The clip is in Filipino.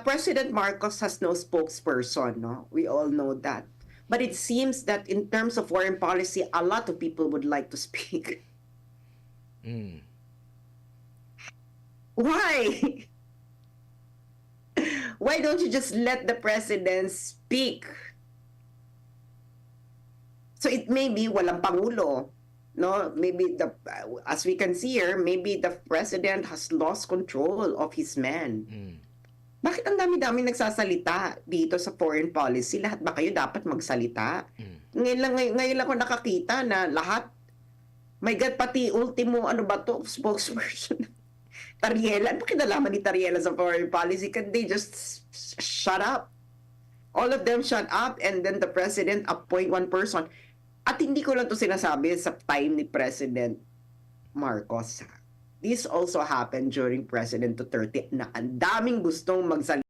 President Marcos has no spokesperson, no? We all know that. But it seems that in terms of foreign policy, a lot of people would like to speak. Mm. Why? Why don't you just let the president speak? So it may be walang pangulo, no? Maybe as we can see here, maybe the president has lost control of his men. Mm. Bakit ang dami-dami nagsasalita dito sa foreign policy? Lahat ba kayo dapat magsalita? Mm. Ngayon lang ako nakakita na lahat, my God, pati ultimo, ano ba to, spokesperson. Tariela, ano kinalaman ni Tariela sa foreign policy? Can they just shut up? All of them shut up and then the president appoint one person. At hindi ko lang to sinasabi sa time ni President Marcos. This also happened during President Duterte na ang daming gustong magsalita